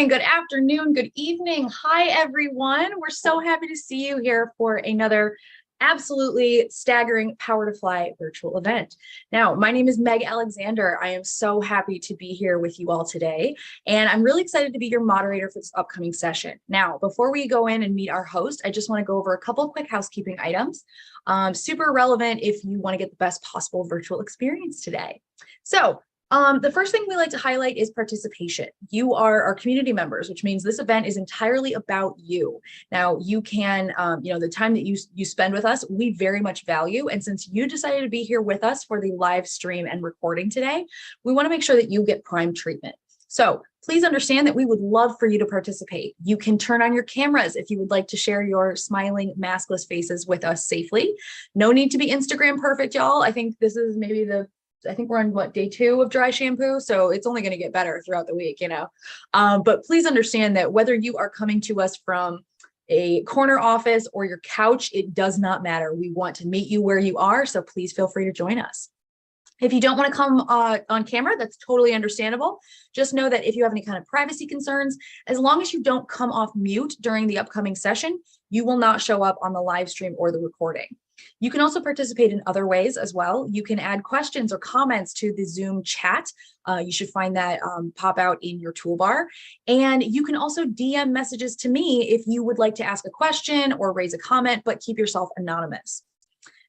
morning, good afternoon, good evening. Hi, everyone. We're so happy to see you here for another absolutely staggering Power to Fly virtual event. Now, my name is Meg Alexander. I am so happy to be here with you all today, and I'm really excited to be your moderator for this upcoming session. Now, before we go in and meet our host, I just want to go over a couple of quick housekeeping items, super relevant if you want to get the best possible virtual experience today. So, the first thing we like to highlight is participation. You are our community members, which means this event is entirely about you. Now, you can, the time that you spend with us, we very much value. And since you decided to be here with us for the live stream and recording today, we want to make sure that you get prime treatment. So please understand that we would love for you to participate. You can turn on your cameras if you would like to share your smiling, maskless faces with us safely. No need to be Instagram perfect, y'all. I think this is maybe I think we're on day 2 of dry shampoo. So it's only going to get better throughout the week, but please understand that whether you are coming to us from a corner office or your couch, it does not matter. We want to meet you where you are. So please feel free to join us. If you don't want to come on camera, that's totally understandable. Just know that if you have any kind of privacy concerns, as long as you don't come off mute during the upcoming session, you will not show up on the live stream or the recording. You can also participate in other ways as well. You can add questions or comments to the Zoom chat. You should find that pop out in your toolbar. And you can also DM messages to me if you would like to ask a question or raise a comment, but keep yourself anonymous.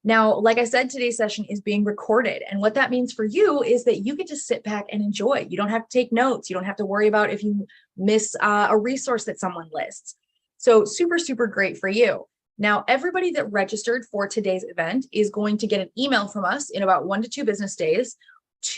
Now, like I said, today's session is being recorded. And what that means for you is that you get to sit back and enjoy. You don't have to take notes. You don't have to worry about if you miss a resource that someone lists. So super, super great for you. Now, everybody that registered for today's event is going to get an email from us in about 1 to 2 business days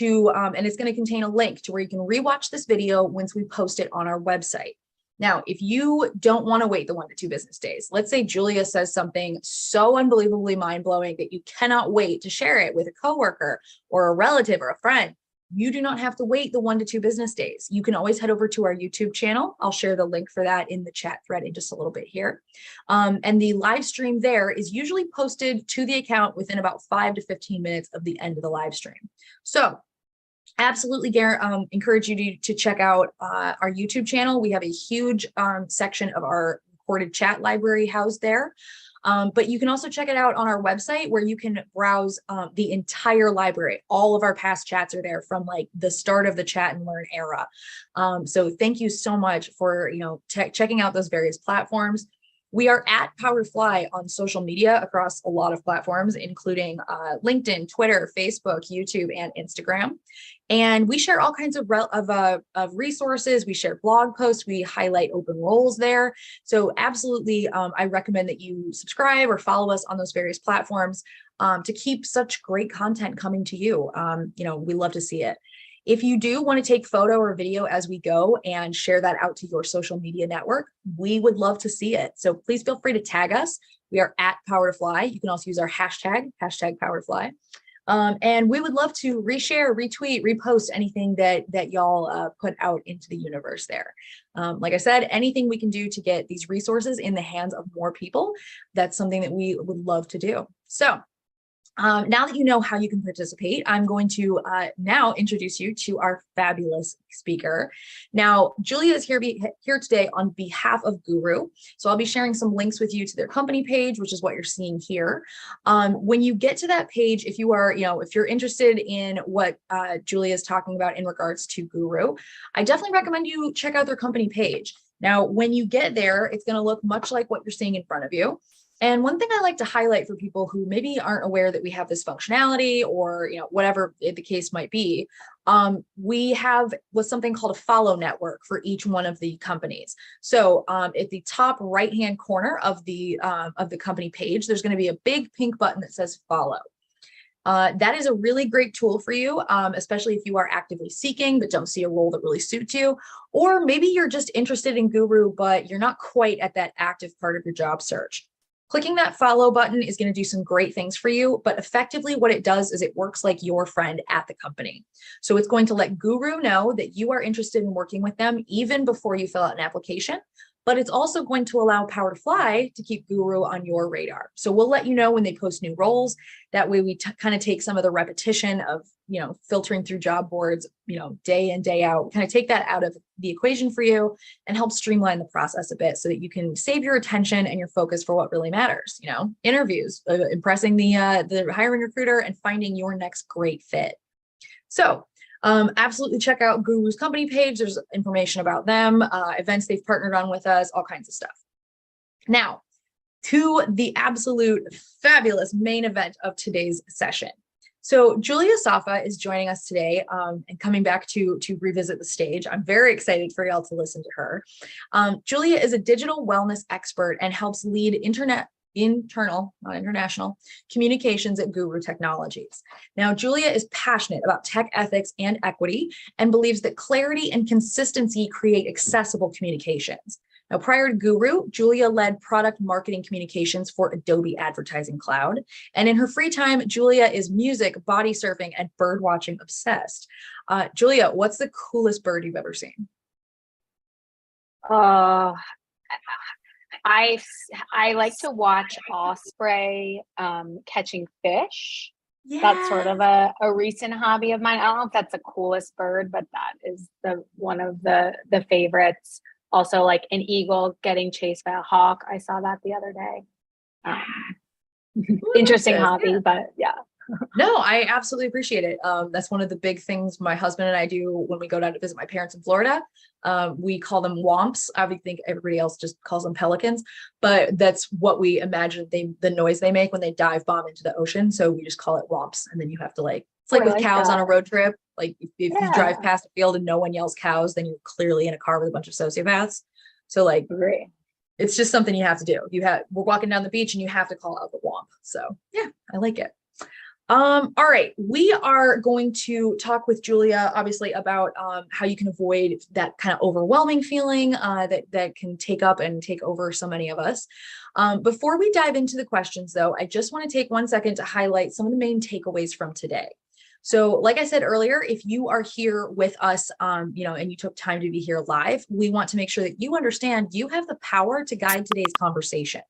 and it's going to contain a link to where you can rewatch this video once we post it on our website. Now, if you don't want to wait the 1 to 2 business days, let's say Julia says something so unbelievably mind-blowing that you cannot wait to share it with a coworker or a relative or a friend. You do not have to wait the 1 to 2 business days. You can always head over to our YouTube channel. I'll share the link for that in the chat thread in just a little bit here. And the live stream there is usually posted to the account within about 5 to 15 minutes of the end of the live stream. So absolutely encourage you to check out our YouTube channel. We have a huge section of our recorded chat library housed there. But you can also check it out on our website where you can browse the entire library. All of our past chats are there from like the start of the Chat and Learn era. So thank you so much for checking out those various platforms. We are at Power to Fly on social media across a lot of platforms, including LinkedIn, Twitter, Facebook, YouTube, and Instagram. And we share all kinds of resources. We share blog posts. We highlight open roles there. So absolutely, I recommend that you subscribe or follow us on those various platforms to keep such great content coming to you. We love to see it. If you do want to take photo or video as we go and share that out to your social media network, we would love to see it. So please feel free to tag us. We are at Power to Fly. You can also use our hashtag Power to Fly. And we would love to reshare, retweet, repost anything that y'all put out into the universe there. Like I said, anything we can do to get these resources in the hands of more people, that's something that we would love to do. So now that you know how you can participate, I'm going to now introduce you to our fabulous speaker. Now, Julia is here today on behalf of Guru. So I'll be sharing some links with you to their company page, which is what you're seeing here. When you get to that page, if you're interested in what Julia is talking about in regards to Guru, I definitely recommend you check out their company page. Now, when you get there, it's going to look much like what you're seeing in front of you. And one thing I like to highlight for people who maybe aren't aware that we have this functionality or, whatever the case might be, we have what's something called a follow network for each one of the companies. So at the top right-hand corner of the company page, there's going to be a big pink button that says follow. That is a really great tool for you, especially if you are actively seeking but don't see a role that really suits you, or maybe you're just interested in Guru, but you're not quite at that active part of your job search. Clicking that follow button is going to do some great things for you, but effectively what it does is it works like your friend at the company. So it's going to let Guru know that you are interested in working with them even before you fill out an application. but it's also going to allow Power to Fly to keep Guru on your radar. So we'll let you know when they post new roles. That way we kind of take some of the repetition of, filtering through job boards, day in, day out, kind of take that out of the equation for you and help streamline the process a bit so that you can save your attention and your focus for what really matters, interviews, impressing the hiring recruiter and finding your next great fit. So absolutely check out Guru's company page. There's information about them, events they've partnered on with us, all kinds of stuff. Now, to the absolute fabulous main event of today's session. So Julia Safa is joining us today and coming back to revisit the stage. I'm very excited for y'all to listen to her. Julia is a digital wellness expert and helps lead internal, not international, communications at Guru Technologies. Now, Julia is passionate about tech ethics and equity and believes that clarity and consistency create accessible communications. Now, prior to Guru, Julia led product marketing communications for Adobe Advertising Cloud. And in her free time, Julia is music, body surfing, and bird watching obsessed. Julia, what's the coolest bird you've ever seen? I like to watch osprey catching fish. Yeah. That's sort of a recent hobby of mine. I don't know if that's the coolest bird, but that is one of the favorites. Also, like an eagle getting chased by a hawk. I saw that the other day. Interesting hobby, but yeah. No, I absolutely appreciate it. That's one of the big things my husband and I do when we go down to visit my parents in Florida. We call them womps. I would think everybody else just calls them pelicans, but that's what we imagine the noise they make when they dive bomb into the ocean. So we just call it womps. And then you have to it's like with cows on a road trip. Like if you drive past a field and no one yells cows, then you're clearly in a car with a bunch of sociopaths. So it's just something you have to do. We're walking down the beach and you have to call out the womp. So yeah, I like it. All right. We are going to talk with Julia, obviously, about how you can avoid that kind of overwhelming feeling that can take up and take over so many of us. Before we dive into the questions, though, I just want to take 1 second to highlight some of the main takeaways from today. So like I said earlier, if you are here with us, and you took time to be here live, we want to make sure that you understand you have the power to guide today's conversation.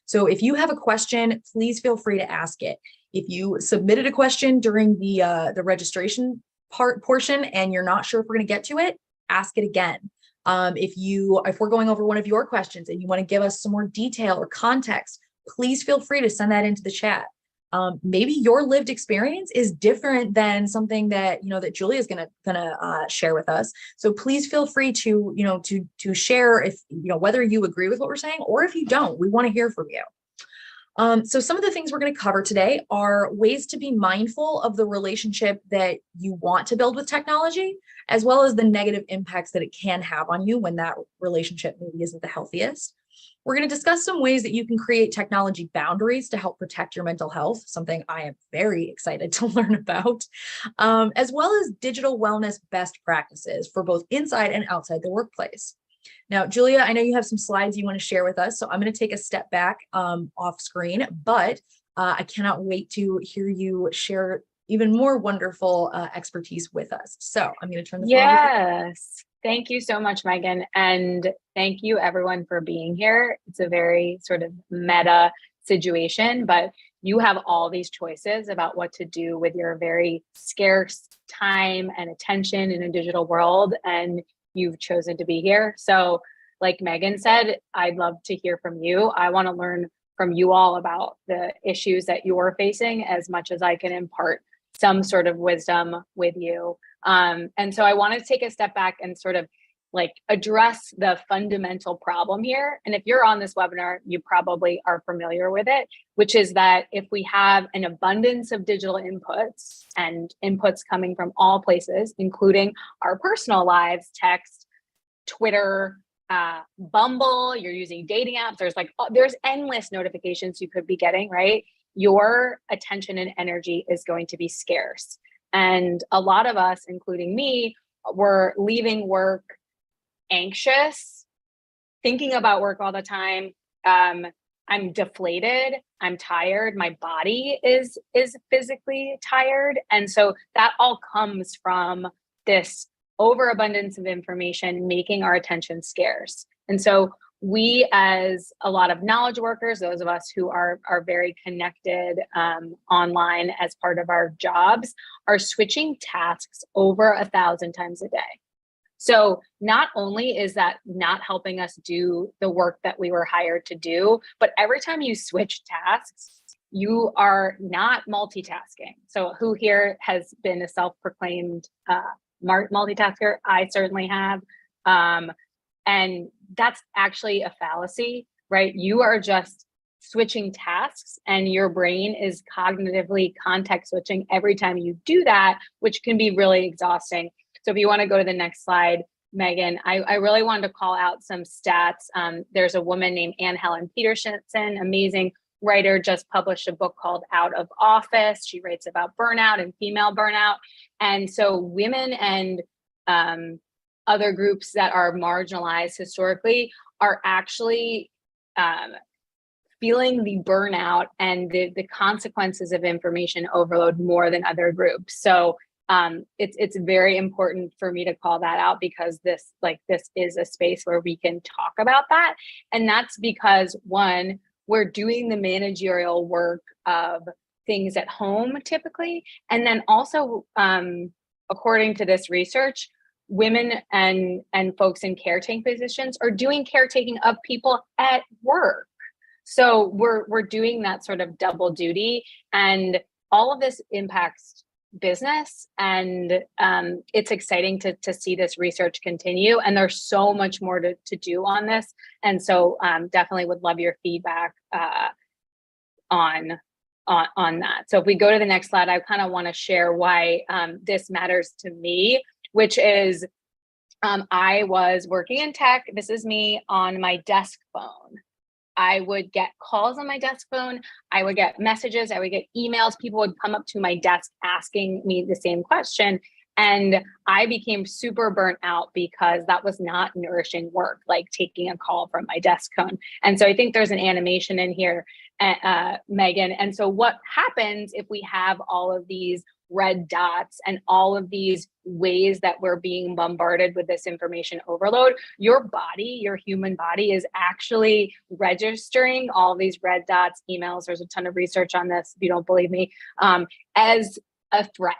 So if you have a question, please feel free to ask it. If you submitted a question during the registration portion and you're not sure if we're going to get to it, ask it again. If we're going over one of your questions and you want to give us some more detail or context, please feel free to send that into the chat. Maybe your lived experience is different than something that that Julia is gonna share with us. So please feel free to to share if whether you agree with what we're saying or if you don't. We want to hear from you. So some of the things we're going to cover today are ways to be mindful of the relationship that you want to build with technology, as well as the negative impacts that it can have on you when that relationship maybe isn't the healthiest. We're going to discuss some ways that you can create technology boundaries to help protect your mental health, something I am very excited to learn about, as well as digital wellness best practices for both inside and outside the workplace. Now, Julia, I know you have some slides you want to share with us, so I'm going to take a step back off screen, but I cannot wait to hear you share even more wonderful expertise with us. So I'm going to turn the floor over to you. Yes. Thank you so much, Megan. And thank you everyone for being here. It's a very sort of meta situation, but you have all these choices about what to do with your very scarce time and attention in a digital world. And you've chosen to be here. So like Megan said, I'd love to hear from you. I want to learn from you all about the issues that you're facing as much as I can impart some sort of wisdom with you. And so I want to take a step back and sort of address the fundamental problem here. And if you're on this webinar, you probably are familiar with it, which is that if we have an abundance of digital inputs and inputs coming from all places, including our personal lives, text, Twitter, Bumble, you're using dating apps, there's endless notifications you could be getting, right? Your attention and energy is going to be scarce. And a lot of us, including me, were leaving work anxious, thinking about work all the time. I'm deflated, I'm tired, my body is physically tired. And so that all comes from this overabundance of information making our attention scarce. And so we, as a lot of knowledge workers, those of us who are very connected online as part of our jobs, are switching tasks over 1,000 times a day. So not only is that not helping us do the work that we were hired to do, but every time you switch tasks, you are not multitasking. So who here has been a self-proclaimed multitasker? I certainly have. And that's actually a fallacy, right? You are just switching tasks, and your brain is cognitively context switching every time you do that, which can be really exhausting. So if you want to go to the next slide, Megan, I really wanted to call out some stats. There's a woman named Anne Helen Peterson, amazing writer, just published a book called Out of Office. She writes about burnout and female burnout. And so women and other groups that are marginalized historically are actually feeling the burnout and the consequences of information overload more than other groups. So it's very important for me to call that out, because this is a space where we can talk about that. And that's because, one, we're doing the managerial work of things at home typically. And then also, according to this research, women and folks in caretaking positions are doing caretaking of people at work. So we're doing that sort of double duty, and all of this impacts business. And it's exciting to see this research continue. And there's so much more to do on this. And so definitely would love your feedback on that. So if we go to the next slide, I kind of want to share why this matters to me, which is I was working in tech. This is me on my desk phone. I would get calls on my desk phone. I would get messages. I would get emails. People would come up to my desk asking me the same question. And I became super burnt out because that was not nourishing work, like taking a call from my desk phone. And so I think there's an animation in here, Megan. And so what happens if we have all of these red dots and all of these ways that we're being bombarded with this information overload? Your body, your human body, is actually registering all these red dots, emails. There's a ton of research on this, if you don't believe me, as a threat.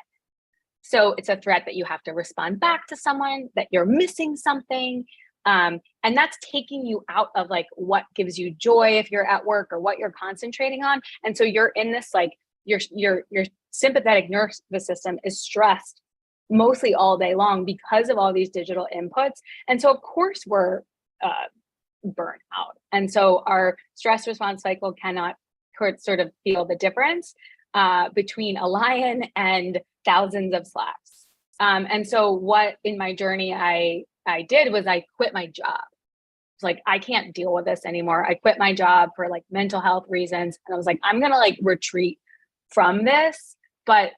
So it's a threat that you have to respond back to someone, that you're missing something. And that's taking you out of like what gives you joy if you're at work, or what you're concentrating on. And so you're in this, like, your sympathetic nervous system is stressed mostly all day long because of all these digital inputs. And so of course we're burnt out. And so our stress response cycle cannot sort of feel the difference between a lion and thousands of slaps. And so what in my journey I did was I quit my job. It's like, I can't deal with this anymore. I quit my job for like mental health reasons. And I was like, I'm going to like retreat from this. But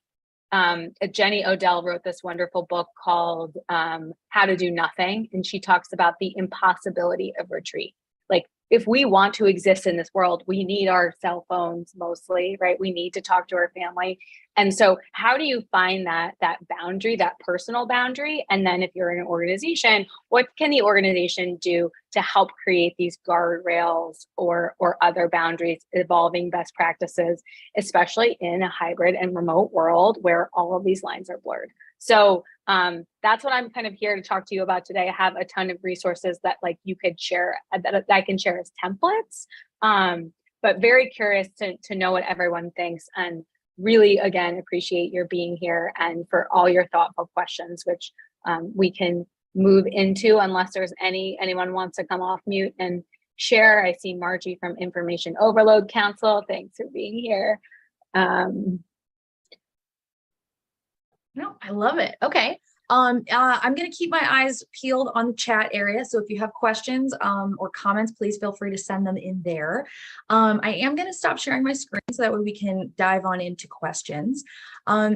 Jenny Odell wrote this wonderful book called How to Do Nothing. And she talks about the impossibility of retreat. Like, if we want to exist in this world, we need our cell phones mostly, right? We need to talk to our family. And so how do you find that boundary, that personal boundary? And then if you're in an organization, what can the organization do to help create these guardrails or other boundaries, evolving best practices, especially in a hybrid and remote world where all of these lines are blurred? So that's what I'm kind of here to talk to you about today. I have a ton of resources that like you could share, that I can share as templates, but very curious to know what everyone thinks, and really, again, appreciate your being here and for all your thoughtful questions, which we can move into unless there's anyone wants to come off mute and share. I see Margie from Information Overload Council. Thanks for being here. No, I love it. Okay. I'm going to keep my eyes peeled on the chat area. So if you have questions or comments, please feel free to send them in there. I am going to stop sharing my screen so that way we can dive on into questions.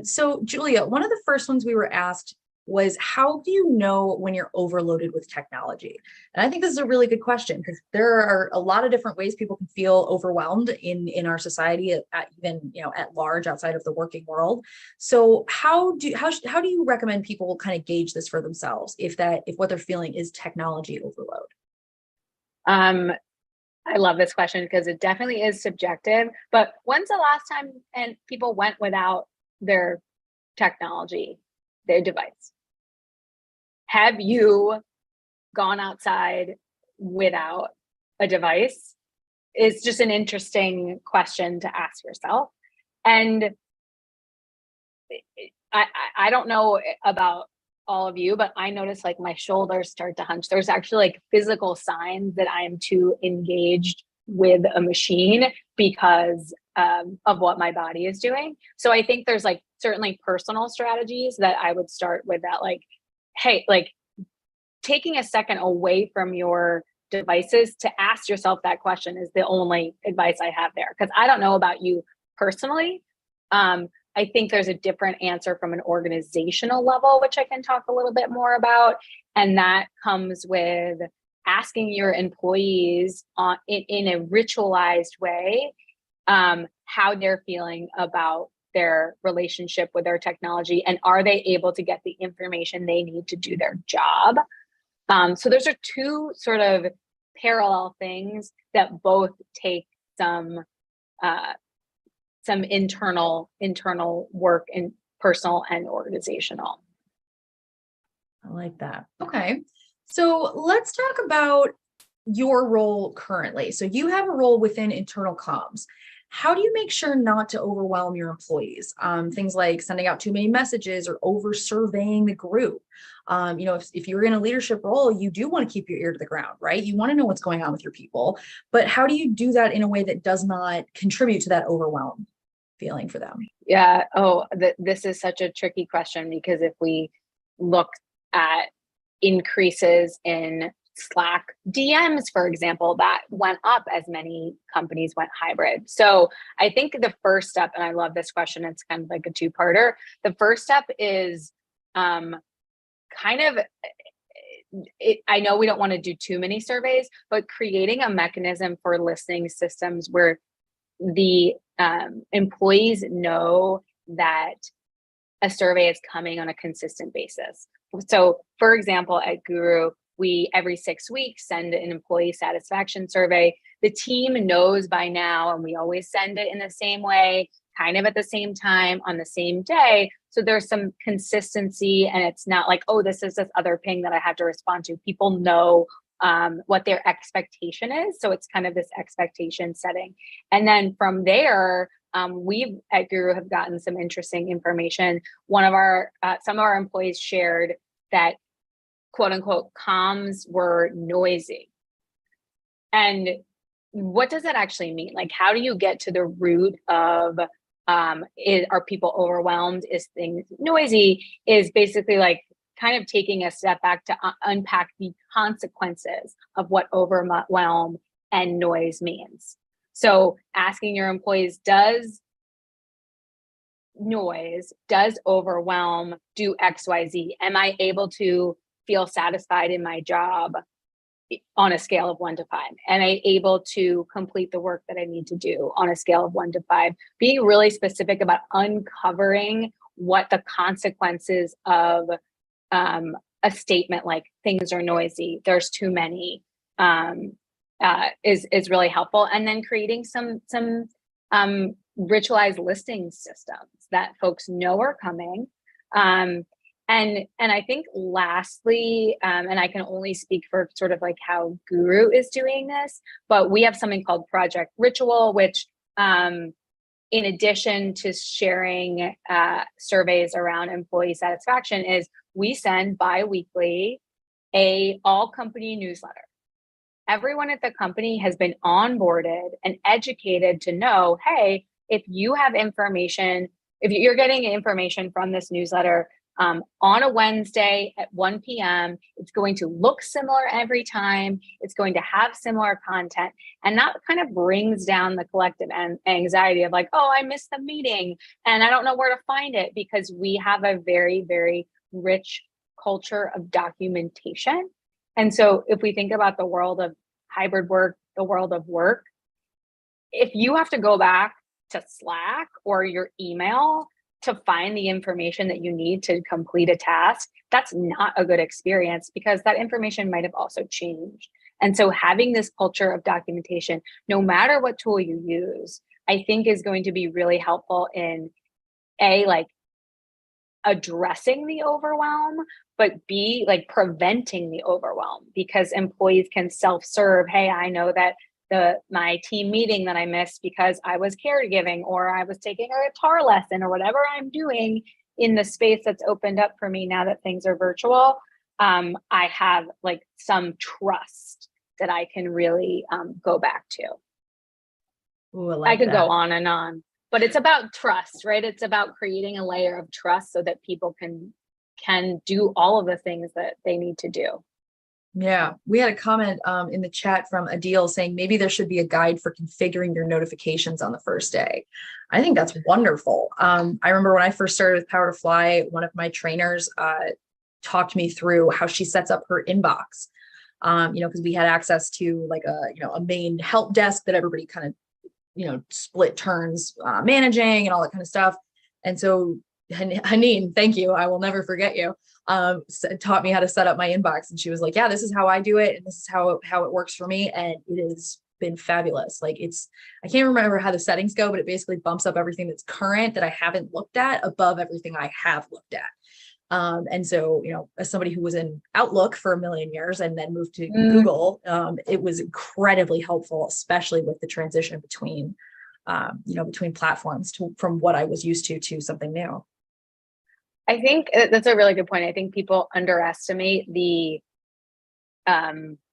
So Julia, one of the first ones we were asked was, how do you know when you're overloaded with technology? And I think this is a really good question, because there are a lot of different ways people can feel overwhelmed in our society, even at large, outside of the working world. So how do you recommend people kind of gauge this for themselves if what they're feeling is technology overload? I love this question because it definitely is subjective, but when's the last time and people went without their technology, their device? Have you gone outside without a device? Is just an interesting question to ask yourself. And I don't know about all of you, but I notice like my shoulders start to hunch. There's actually like physical signs that I'm too engaged with a machine because of what my body is doing. So I think there's like certainly personal strategies that I would start with that, like, hey, like taking a second away from your devices to ask yourself that question is the only advice I have there. Because I don't know about you personally. I think there's a different answer from an organizational level, which I can talk a little bit more about. And that comes with asking your employees in a ritualized way how they're feeling about their relationship with their technology, and are they able to get the information they need to do their job. So those are two sort of parallel things that both take some internal work and personal and organizational. I like that. Okay. So let's talk about your role currently. So you have a role within internal comms. How do you make sure not to overwhelm your employees? Things like sending out too many messages or over surveying the group. If you're in a leadership role, you do want to keep your ear to the ground, right? You want to know what's going on with your people, but how do you do that in a way that does not contribute to that overwhelm feeling for them? Yeah. Oh, this is such a tricky question, because if we look at increases in Slack DMs, for example, that went up as many companies went hybrid. So I think the first step, and I love this question, it's kind of like a two-parter. The first step is I know we don't want to do too many surveys, but creating a mechanism for listening systems where the employees know that a survey is coming on a consistent basis. So for example, at Guru, we every 6 weeks send an employee satisfaction survey. The team knows by now, and we always send it in the same way, kind of at the same time on the same day. So there's some consistency, and it's not like, oh, this is this other ping that I have to respond to. People know what their expectation is. So it's kind of this expectation setting. And then from there, we at Guru have gotten some interesting information. Some of our employees shared that, quote unquote, comms were noisy. And what does that actually mean? Like, how do you get to the root of, are people overwhelmed? Is things noisy? Is basically like kind of taking a step back to unpack the consequences of what overwhelm and noise means. So asking your employees, does overwhelm do XYZ? Am I able to feel satisfied in my job on a scale of 1 to 5? Am I able to complete the work that I need to do on a scale of 1 to 5? Being really specific about uncovering what the consequences of a statement like things are noisy, there's too many, is really helpful. And then creating some ritualized listing systems that folks know are coming. And I think lastly, and I can only speak for sort of like how Guru is doing this, but we have something called Project Ritual, which in addition to sharing surveys around employee satisfaction, is we send bi-weekly a all company newsletter. Everyone at the company has been onboarded and educated to know, hey, if you have information, if you're getting information from this newsletter on a Wednesday at 1 p.m., it's going to look similar every time. It's going to have similar content. And that kind of brings down the collective anxiety of like, oh, I missed the meeting and I don't know where to find it, because we have a very, very rich culture of documentation. And so if we think about the world of hybrid work, the world of work, if you have to go back to Slack or your email to find the information that you need to complete a task, that's not a good experience, because that information might have also changed. And so having this culture of documentation, no matter what tool you use, I think is going to be really helpful in like addressing the overwhelm, but B, like preventing the overwhelm, because employees can self-serve. Hey, I know that my team meeting that I missed because I was caregiving or I was taking a guitar lesson or whatever I'm doing in the space that's opened up for me now that things are virtual. I have like some trust that I can really go back to. Ooh, I could that. go on and on, but it's about trust, right? It's about creating a layer of trust so that people can do all of the things that they need to do. Yeah, we had a comment in the chat from Adil saying maybe there should be a guide for configuring your notifications on the first day. I think that's wonderful. I remember when I first started with Power to Fly, one of my trainers talked me through how she sets up her inbox. Because we had access to like a main help desk that everybody kind of split turns managing and all that kind of stuff. And so Haneen, thank you. I will never forget you. Taught me how to set up my inbox, and she was like, yeah, this is how I do it, and this is how it works for me, and it has been fabulous. Like, I can't remember how the settings go, but it basically bumps up everything that's current that I haven't looked at above everything I have looked at. And so, as somebody who was in Outlook for a million years and then moved to Google, it was incredibly helpful, especially with the transition between platforms from what I was used to something new. I think that's a really good point. I think people underestimate the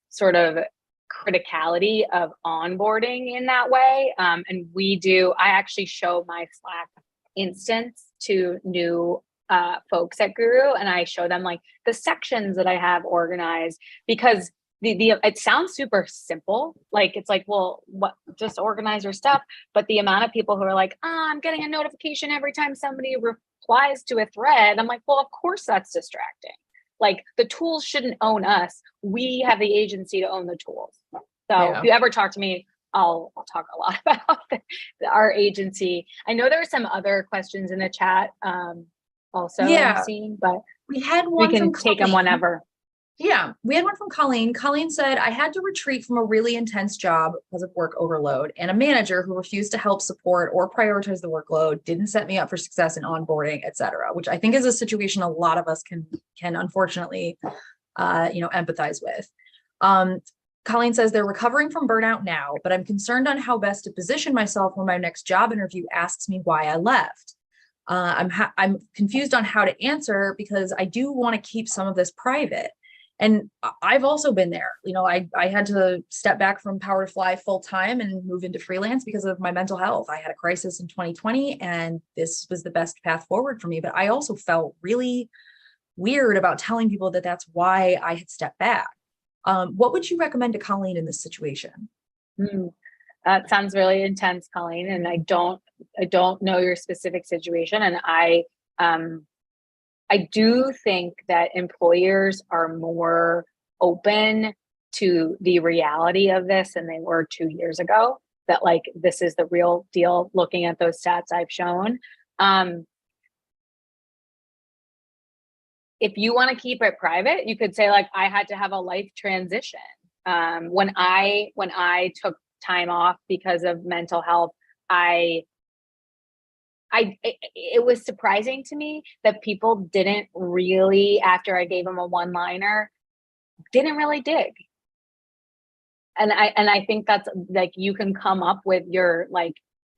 sort of criticality of onboarding in that way. And I actually show my Slack instance to new folks at Guru, and I show them like the sections that I have organized, because it sounds super simple. Like, it's like, well, what, just organize your stuff. But the amount of people who are like, I'm getting a notification every time somebody replies to a thread. I'm like, well, of course that's distracting. Like, the tools shouldn't own us. We have the agency to own the tools. So if you ever talk to me, I'll talk a lot about our agency. I know there are some other questions in the chat also I'm seeing, but we had one we can take them whenever. Yeah, we had one from Colleen. Colleen said, I had to retreat from a really intense job because of work overload, and a manager who refused to help support or prioritize the workload, didn't set me up for success in onboarding, et cetera, which I think is a situation a lot of us can unfortunately, empathize with. Colleen says they're recovering from burnout now, but I'm concerned on how best to position myself when my next job interview asks me why I left. I'm confused on how to answer because I do want to keep some of this private. And I've also been there. I had to step back from Power to Fly full time and move into freelance because of my mental health. I had a crisis in 2020, and this was the best path forward for me. But I also felt really weird about telling people that that's why I had stepped back. What would you recommend to Colleen in this situation? That sounds really intense, Colleen. And I don't know your specific situation. And I do think that employers are more open to the reality of this than they were 2 years ago, that like, this is the real deal, looking at those stats I've shown. If you want to keep it private, you could say like, I had to have a life transition. When I took time off because of mental health, it was surprising to me that people didn't really, after I gave them a one-liner, didn't really dig. And I think that's like, you can come up with your like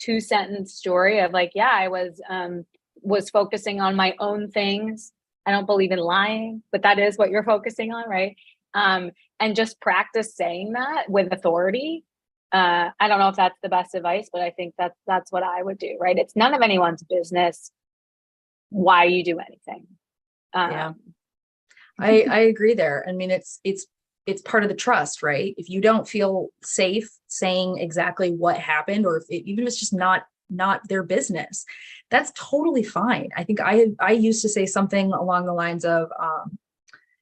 2-sentence story of like, yeah, I was focusing on my own things. I don't believe in lying, but that is what you're focusing on, right? And just practice saying that with authority. I don't know if that's the best advice, but I think that's what I would do, right? It's none of anyone's business why you do anything. I agree there. I mean, it's part of the trust, right? If you don't feel safe saying exactly what happened, or even if it's just not their business, that's totally fine. I think I used to say something along the lines of,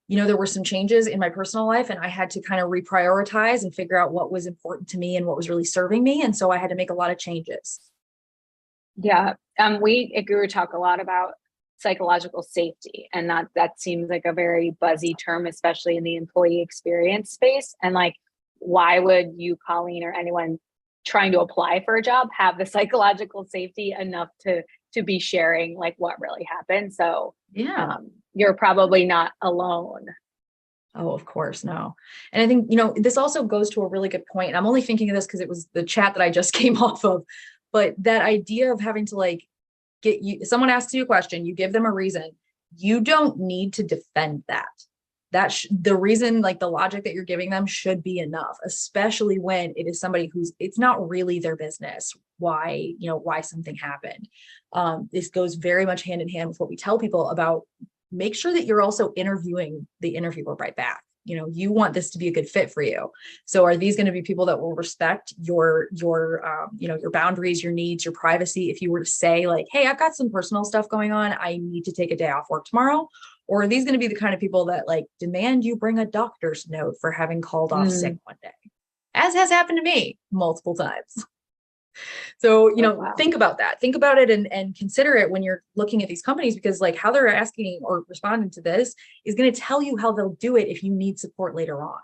there were some changes in my personal life, and I had to kind of reprioritize and figure out what was important to me and what was really serving me. And so I had to make a lot of changes. Yeah. We at Guru talk a lot about psychological safety, and that seems like a very buzzy term, especially in the employee experience space. And like, why would you, Colleen, or anyone trying to apply for a job have the psychological safety enough to be sharing like what really happened? So Yeah. You're probably not alone. Oh, of course, no. And I think, this also goes to a really good point. And I'm only thinking of this because it was the chat that I just came off of, but that idea of having to like someone asks you a question, you give them a reason. You don't need to defend that. The reason, like the logic that you're giving them should be enough, especially when it is somebody it's not really their business why something happened. This goes very much hand in hand with what we tell people about. Make sure that you're also interviewing the interviewer right back. You want this to be a good fit for you. So are these going to be people that will respect your boundaries, your needs, your privacy? If you were to say like, hey, I've got some personal stuff going on, I need to take a day off work tomorrow. Or are these going to be the kind of people that like demand you bring a doctor's note for having called off sick one day, as has happened to me multiple times. So, think about that. Think about it and consider it when you're looking at these companies, because like how they're asking or responding to this is going to tell you how they'll do it if you need support later on.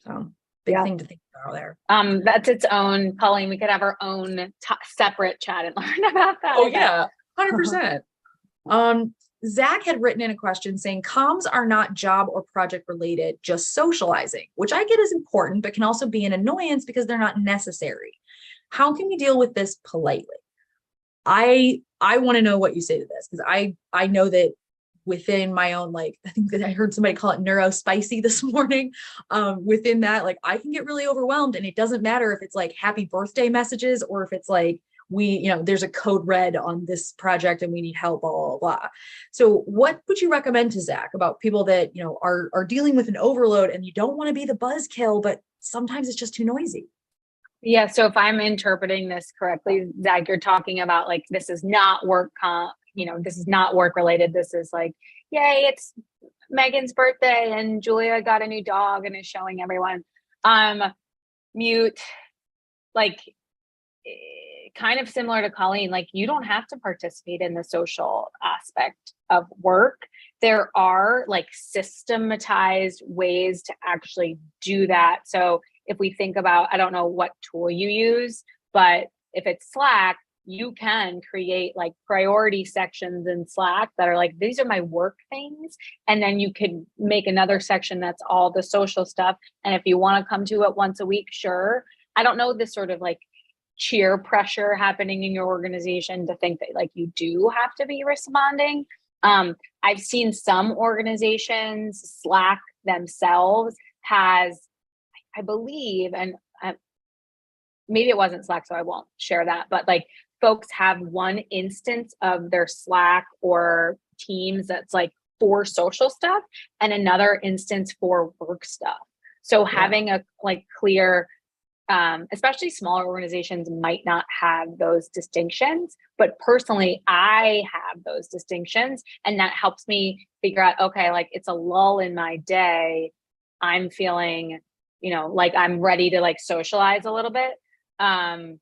So big thing to think about there. That's its own, Colleen, we could have our own separate chat and learn about that. Oh yeah, 100%. Zach had written in a question saying comms are not job or project related, just socializing, which I get is important, but can also be an annoyance because they're not necessary. How can we deal with this politely? I want to know what you say to this, because I know that within my own, like, I think that I heard somebody call it neurospicy this morning. Within that, like, I can get really overwhelmed, and it doesn't matter if it's like happy birthday messages or if it's like, there's a code red on this project and we need help, blah, blah, blah. So what would you recommend to Zach about people that, are dealing with an overload and you don't want to be the buzzkill, but sometimes it's just too noisy? Yeah. So if I'm interpreting this correctly, Zach, you're talking about like, this is not work this is not work related. This is like, yay, it's Megan's birthday and Julia got a new dog and is showing everyone. Mute, like, kind of similar to Colleen, like you don't have to participate in the social aspect of work. There are like systematized ways to actually do that. So if we think about, I don't know what tool you use, but if it's Slack, you can create like priority sections in Slack that are like, these are my work things. And then you can make another section that's all the social stuff. And if you want to come to it once a week, sure. I don't know this sort of like cheer pressure happening in your organization to think that like you do have to be responding. I've seen some organizations, Slack themselves has, I believe, and maybe it wasn't Slack, so I won't share that, but like folks have one instance of their Slack or Teams that's like for social stuff and another instance for work stuff. So having a like clear, especially smaller organizations might not have those distinctions, but personally, I have those distinctions, and that helps me figure out, okay, like it's a lull in my day. I'm feeling, like I'm ready to like socialize a little bit. And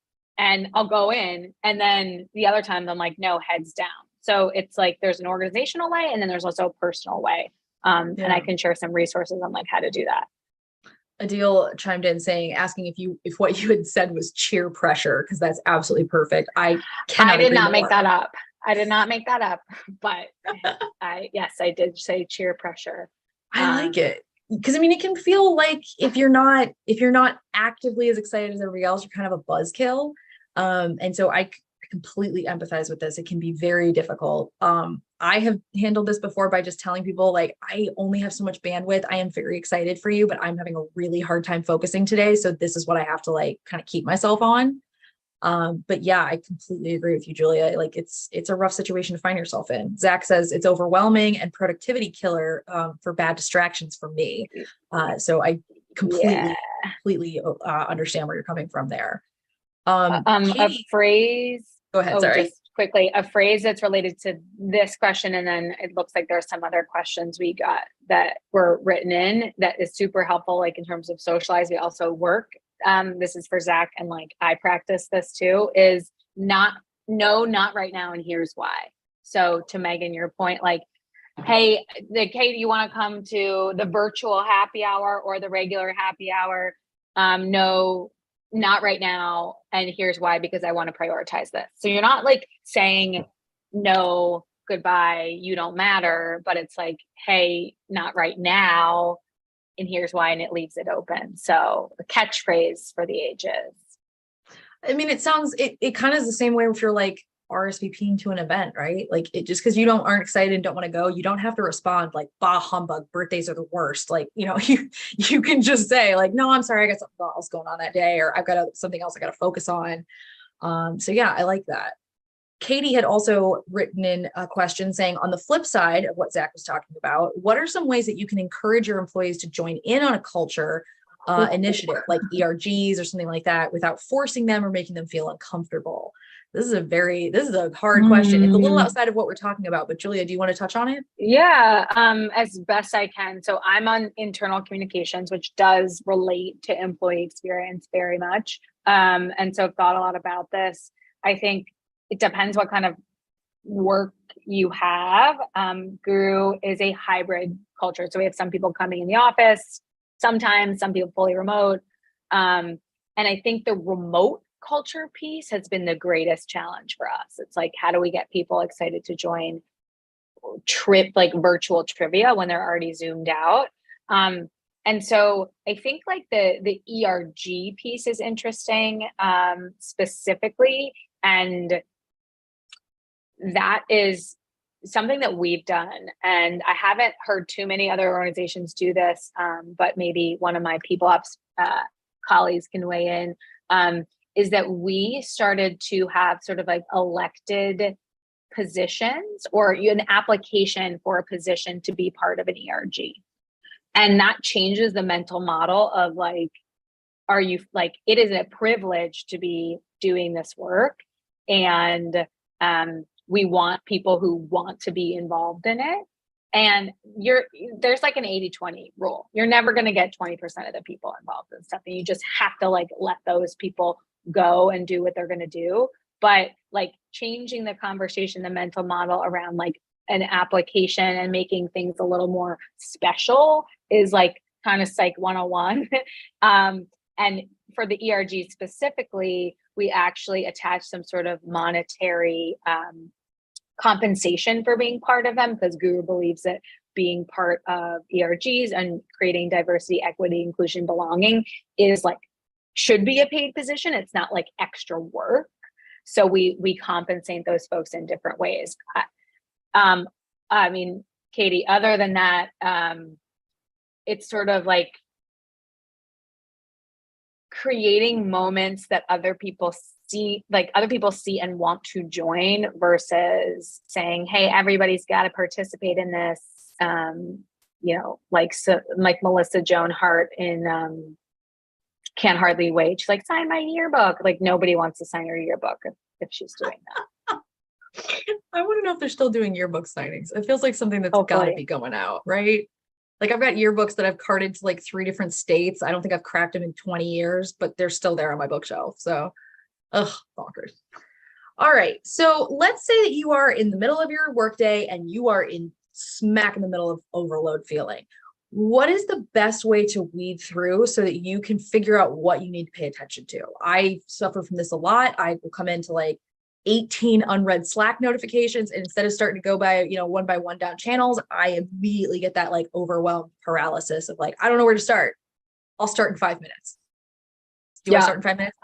I'll go in, and then the other times I'm like, no, heads down. So it's like, there's an organizational way, and then there's also a personal way. And I can share some resources on like how to do that. Adil chimed in asking if what you had said was cheer pressure, because that's absolutely perfect. I did not make that up. I did not make that up, but yes, I did say cheer pressure. I like it, because I mean, it can feel like if you're not actively as excited as everybody else, you're kind of a buzzkill. And so I completely empathize with this. It can be very difficult. I have handled this before by just telling people like, I only have so much bandwidth. I am very excited for you, but I'm having a really hard time focusing today. So this is what I have to like kind of keep myself on. But yeah, I completely agree with you, Julia. Like it's a rough situation to find yourself in. Zach says it's overwhelming and productivity killer for bad distractions for me. So I completely understand where you're coming from there. A phrase. Go ahead. Sorry. Just quickly, a phrase that's related to this question, and then it looks like there's some other questions we got that were written in that is super helpful, like in terms of socialize. We also work. This is for Zach, and like I practice this too, is not right now, and here's why. So to Megan, your point, like hey, Kate, you want to come to the virtual happy hour or the regular happy hour? No, not right now. And here's why, because I want to prioritize this. So you're not like saying no, goodbye, you don't matter, but it's like, hey, not right now. And here's why, and it leaves it open. So the catchphrase for the ages. I mean, it kind of is the same way if you're like RSVPing to an event, right? Like it just because you aren't excited and don't want to go, you don't have to respond like bah humbug, birthdays are the worst. Like, you can just say like, no, I'm sorry, I got something else going on that day, or I've got something else I got to focus on. So yeah, I like that. Katie had also written in a question saying, on the flip side of what Zach was talking about, what are some ways that you can encourage your employees to join in on a culture initiative like ERGs or something like that without forcing them or making them feel uncomfortable? This is a hard question. It's a little outside of what we're talking about, but Julia, do you want to touch on it? Yeah, as best I can. So I'm on internal communications, which does relate to employee experience very much. And so I've thought a lot about this. I think it depends what kind of work you have. Guru is a hybrid culture. So we have some people coming in the office, sometimes some people fully remote. And I think the remote culture piece has been the greatest challenge for us. It's like, how do we get people excited to join like virtual trivia when they're already zoomed out? And so I think like the ERG piece is interesting, specifically. And that is something that we've done. And I haven't heard too many other organizations do this, but maybe one of my people ops colleagues can weigh in, is that we started to have sort of like elected positions or an application for a position to be part of an ERG. And that changes the mental model of like, are you like, it is a privilege to be doing this work. And we want people who want to be involved in it. And there's like an 80-20 rule. You're never going to get 20% of the people involved in stuff. And you just have to like let those people go and do what they're going to do. But like changing the conversation, the mental model around like an application and making things a little more special is like kind of psych 101. And for the ERG specifically, we actually attach some sort of monetary compensation for being part of them, because Guru believes that being part of ERGs and creating diversity, equity, inclusion, belonging is like, should be a paid position. It's not like extra work. So we compensate those folks in different ways. I mean, Katie, other than that, it's sort of like creating moments that other people see and want to join versus saying, hey, everybody's got to participate in this. Like Melissa Joan Hart in Can't Hardly Wait. She's like, sign my yearbook. Like nobody wants to sign her yearbook if she's doing that. I want to know if they're still doing yearbook signings. It feels like something that's got to be going out, right? Like I've got yearbooks that I've carted to like 3 different states. I don't think I've cracked them in 20 years, but they're still there on my bookshelf. So, bonkers. All right. So let's say that you are in the middle of your workday and you are smack in the middle of overload feeling. What is the best way to weed through so that you can figure out what you need to pay attention to? I suffer from this a lot. I will come into like 18 unread Slack notifications, and instead of starting to go by, one by one down channels, I immediately get that like overwhelmed paralysis of like, I don't know where to start. I'll start in 5 minutes. Do you want to start in 5 minutes?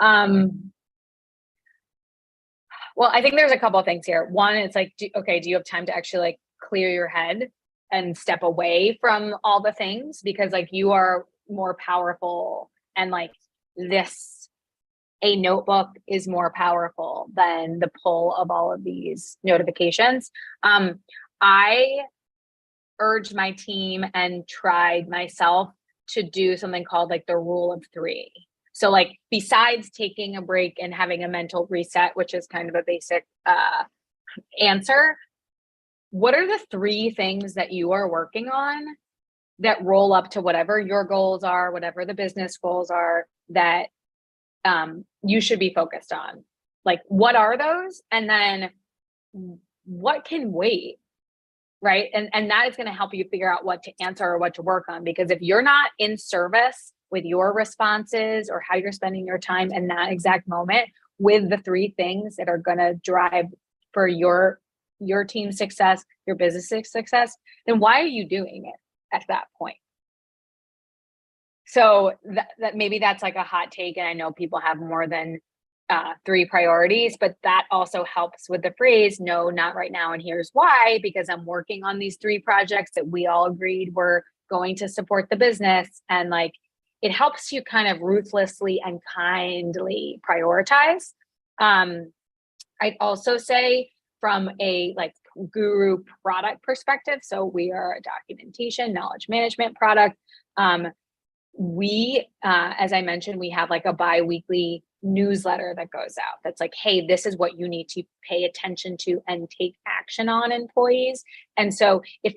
Well, I think there's a couple of things here. One, it's like, do you have time to actually like clear your head and step away from all the things, because like you are more powerful, and like a notebook is more powerful than the pull of all of these notifications. I urged my team and tried myself to do something called like the rule of 3. So like besides taking a break and having a mental reset, which is kind of a basic answer, what are the 3 things that you are working on that roll up to whatever your goals are, whatever the business goals are, that you should be focused on? Like, what are those? And then what can wait? right? And that is going to help you figure out what to answer or what to work on. Because if you're not in service with your responses or how you're spending your time in that exact moment with the three things that are going to drive for your team's success, your business success, then why are you doing it at that point? So that maybe that's like a hot take. And I know people have more than three priorities, but that also helps with the phrase, no, not right now. And here's why, because I'm working on these three projects that we all agreed were going to support the business. And like, it helps you kind of ruthlessly and kindly prioritize. I'd also say from a like guru product perspective, so we are a documentation, knowledge management product. We, as I mentioned, we have like a bi-weekly newsletter that goes out that's like, hey, this is what you need to pay attention to and take action on, employees. And so if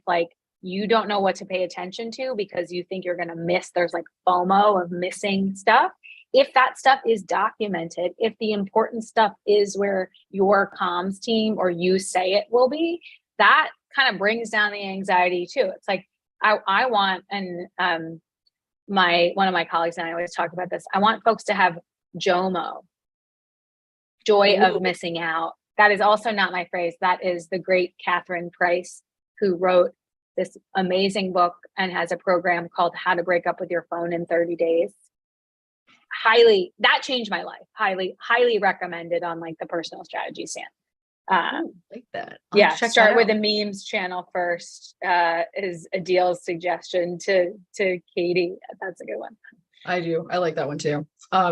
like you don't know what to pay attention to because you think you're going to miss, there's like FOMO of missing stuff. If that stuff is documented, if the important stuff is where your comms team or you say it will be, that kind of brings down the anxiety too. It's like, I want, and one of my colleagues and I always talk about this, I want folks to have JOMO, joy of missing out. That is also not my phrase. That is the great Catherine Price, who wrote this amazing book and has a program called How to Break Up with Your Phone in 30 Days. That changed my life. Highly recommended on like the personal strategy stand. Like that. Yeah, start with a memes channel first is Adil's suggestion to Katie. That's a good one. I do. I like that one too.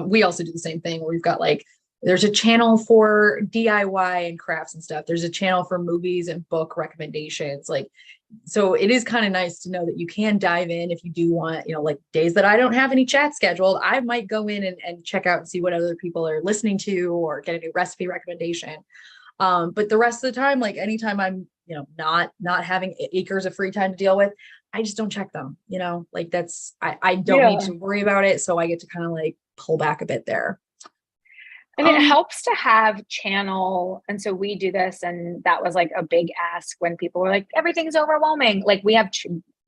We also do the same thing where we've got like, there's a channel for DIY and crafts and stuff. There's a channel for movies and book recommendations. Like, so it is kind of nice to know that you can dive in if you do want, like days that I don't have any chat scheduled, I might go in and check out and see what other people are listening to or get a new recipe recommendation. But the rest of the time, like anytime I'm, not having acres of free time to deal with, I just don't check them, like that's, I don't need to worry about it. So I get to kind of like pull back a bit there. And it helps to have channel. And so we do this, and that was like a big ask when people were like, everything's overwhelming. Like we have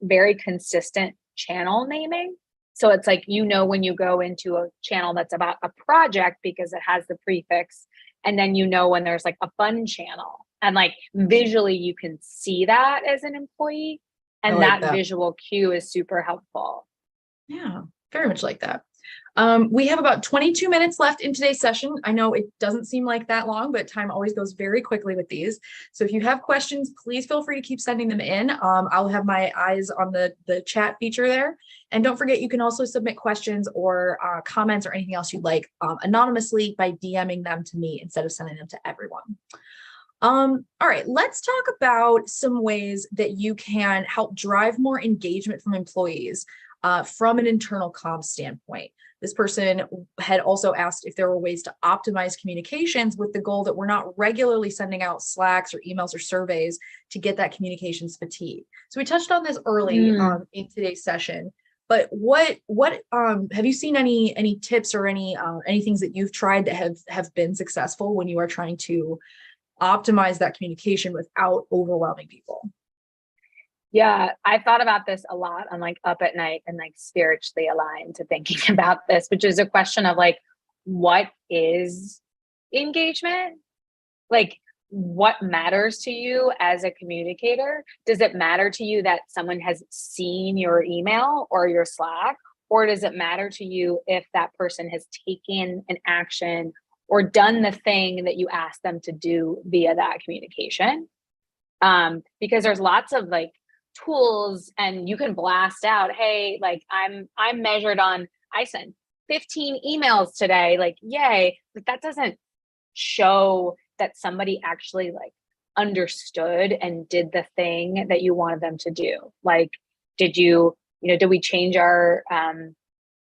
very consistent channel naming. So it's like, when you go into a channel that's about a project because it has the prefix, and then when there's like a fun channel, and like visually you can see that as an employee, and like that visual cue is super helpful. Yeah, very much like that. We have about 22 minutes left in today's session. I know it doesn't seem like that long, but time always goes very quickly with these. So if you have questions, please feel free to keep sending them in. I'll have my eyes on the chat feature there. And don't forget, you can also submit questions or comments or anything else you'd like anonymously by DMing them to me instead of sending them to everyone. All right, let's talk about some ways that you can help drive more engagement from employees from an internal comms standpoint. This person had also asked if there were ways to optimize communications with the goal that we're not regularly sending out Slacks or emails or surveys to get that communications fatigue. So we touched on this early in today's session, but what have you seen any tips or any things that you've tried that have been successful when you are trying to optimize that communication without overwhelming people? Yeah, I thought about this a lot. I'm like up at night and like spiritually aligned to thinking about this, which is a question of like, what is engagement? Like, what matters to you as a communicator? Does it matter to you that someone has seen your email or your Slack? Or does it matter to you if that person has taken an action or done the thing that you asked them to do via that communication? Because there's lots of like tools, and you can blast out, hey, like I'm measured on, I sent 15 emails today, like yay, but that doesn't show that somebody actually like understood and did the thing that you wanted them to do. Like, did we change our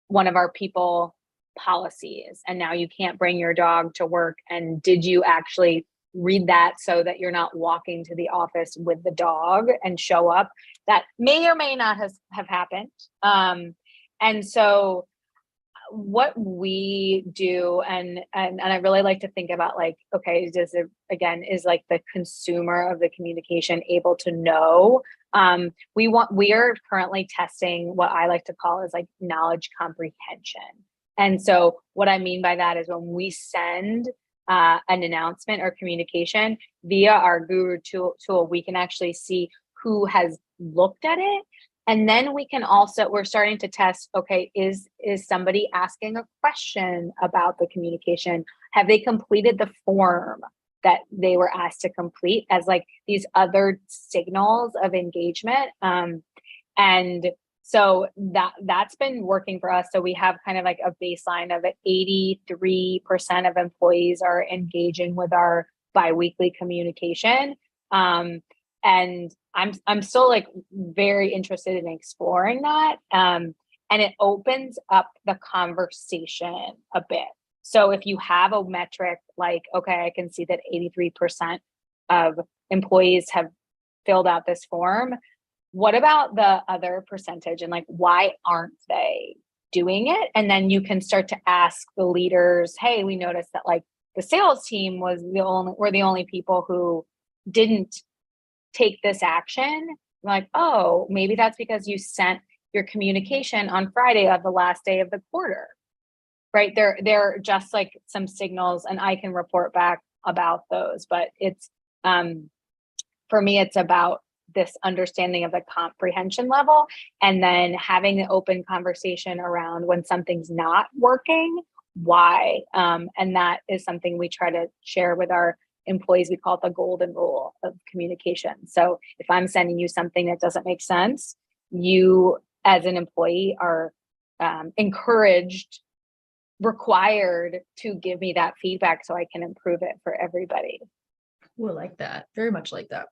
one of our people policies and now you can't bring your dog to work, and did you actually read that so that you're not walking to the office with the dog and show up? That may or may not have happened. And so what we do, and I really like to think about like, okay, does it, again, is like the consumer of the communication able to know? We are currently testing what I like to call is like knowledge comprehension. And so what I mean by that is when we send an announcement or communication via our Guru tool, we can actually see who has looked at it. And then we can also, we're starting to test, okay, is somebody asking a question about the communication? Have they completed the form that they were asked to complete, as like these other signals of engagement? And so that's been working for us. So we have kind of like a baseline of 83% of employees are engaging with our biweekly communication. And I'm still like very interested in exploring that. And it opens up the conversation a bit. So if you have a metric like, okay, I can see that 83% of employees have filled out this form. What about the other percentage, and like, why aren't they doing it? And then you can start to ask the leaders, hey, we noticed that like the sales team were the only people who didn't take this action. Like, oh, maybe that's because you sent your communication on Friday of the last day of the quarter, right? They're just like some signals, and I can report back about those. But it's for me, it's about this understanding of the comprehension level, and then having an open conversation around when something's not working, why. And that is something we try to share with our employees. We call it the golden rule of communication. So if I'm sending you something that doesn't make sense, you as an employee are encouraged, required to give me that feedback so I can improve it for everybody. We'll like that. Very much like that.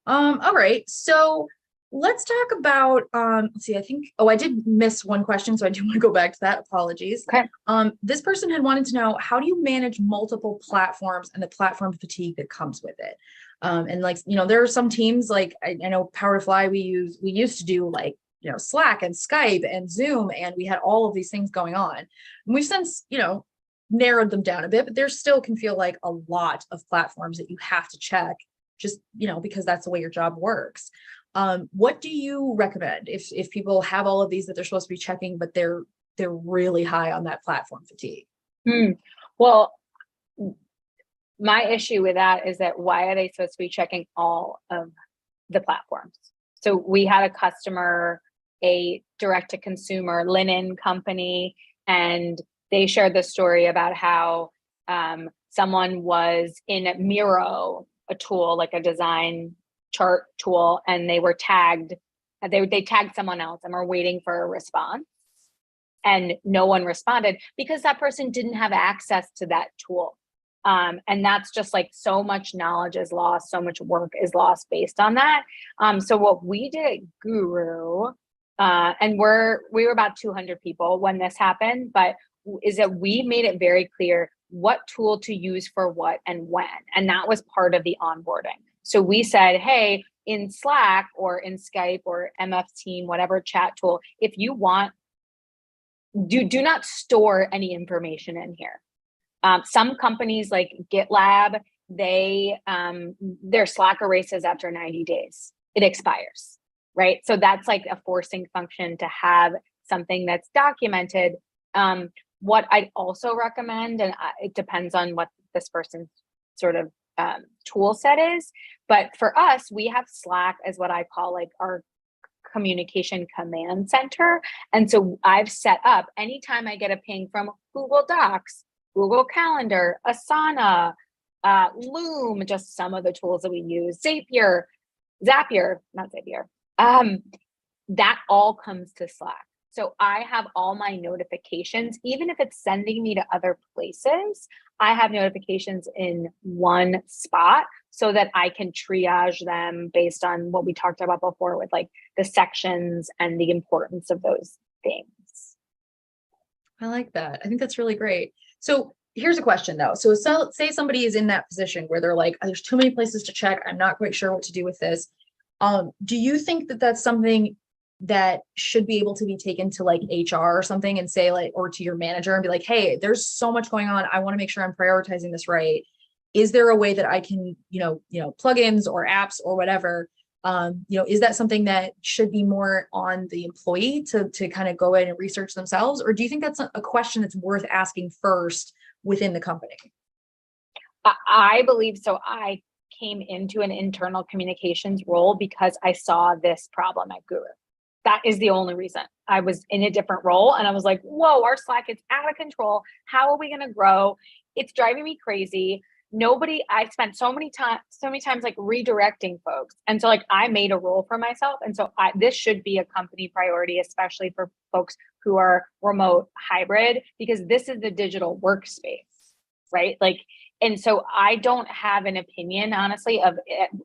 All right. So let's talk about, let's see, I did miss one question, so I do want to go back to that. Apologies. Okay. This person had wanted to know, how do you manage multiple platforms and the platform fatigue that comes with it? And like, there are some teams like, I know Power to Fly, we used to do like, Slack and Skype and Zoom, and we had all of these things going on. And we've since, narrowed them down a bit, but there still can feel like a lot of platforms that you have to check just, because that's the way your job works. What do you recommend if people have all of these that they're supposed to be checking, but they're really high on that platform fatigue? Well, my issue with that is that why are they supposed to be checking all of the platforms? So we had a customer, a direct to consumer linen company, and they shared the story about how someone was in Miro, a tool, like a design chart tool, and they were tagged. They tagged someone else and were waiting for a response, and no one responded because that person didn't have access to that tool. And that's just like so much knowledge is lost, so much work is lost based on that. So what we did at Guru, and we were about 200 people when this happened, but is that we made it very clear what tool to use for what and when. And that was part of the onboarding. So we said, hey, in Slack or in Skype or MS Team, whatever chat tool, if you want, do not store any information in here. Some companies like GitLab, their Slack erases after 90 days. It expires, right? So that's like a forcing function to have something that's documented. What I'd also recommend, and it depends on what this person's sort of tool set is, but for us, we have Slack as what I call like our communication command center. And so I've set up, anytime I get a ping from Google Docs, Google Calendar, Asana, Loom, just some of the tools that we use, Zapier, that all comes to Slack. So I have all my notifications, even if it's sending me to other places, I have notifications in one spot so that I can triage them based on what we talked about before with like the sections and the importance of those things. I like that. I think that's really great. So here's a question though. So say somebody is in that position where they're like, there's too many places to check. I'm not quite sure what to do with this. Do you think that that's something that should be able to be taken to like HR or something and say like, or to your manager and be like, hey, there's so much going on. I want to make sure I'm prioritizing this right. Is there a way that I can, plugins or apps or whatever, is that something that should be more on the employee to kind of go in and research themselves? Or do you think that's a question that's worth asking first within the company? I believe so. I came into an internal communications role because I saw this problem at Guru. That is the only reason. I was in a different role and I was like, whoa, our Slack is out of control. How are we going to grow? It's driving me crazy. I spent so many times like redirecting folks. And so like I made a role for myself. And so this should be a company priority, especially for folks who are remote hybrid, because this is the digital workspace, right? Like, and so I don't have an opinion, honestly, of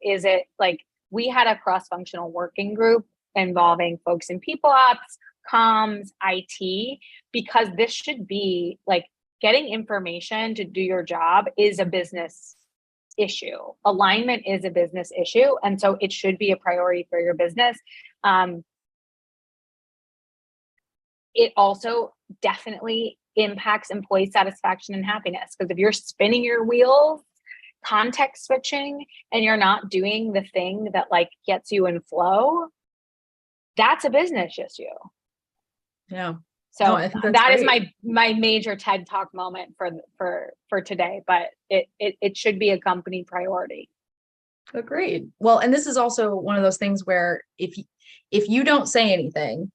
is it like we had a cross-functional working group involving folks in people ops, comms, IT, because this should be like getting information to do your job is a business issue. Alignment is a business issue. And so it should be a priority for your business. It also definitely impacts employee satisfaction and happiness, because if you're spinning your wheels, context switching, and you're not doing the thing that like gets you in flow, that's a business issue. Yeah. So no, I think that's that great. is my major TED Talk moment for today, but it should be a company priority. Agreed. Well, and this is also one of those things where if you don't say anything,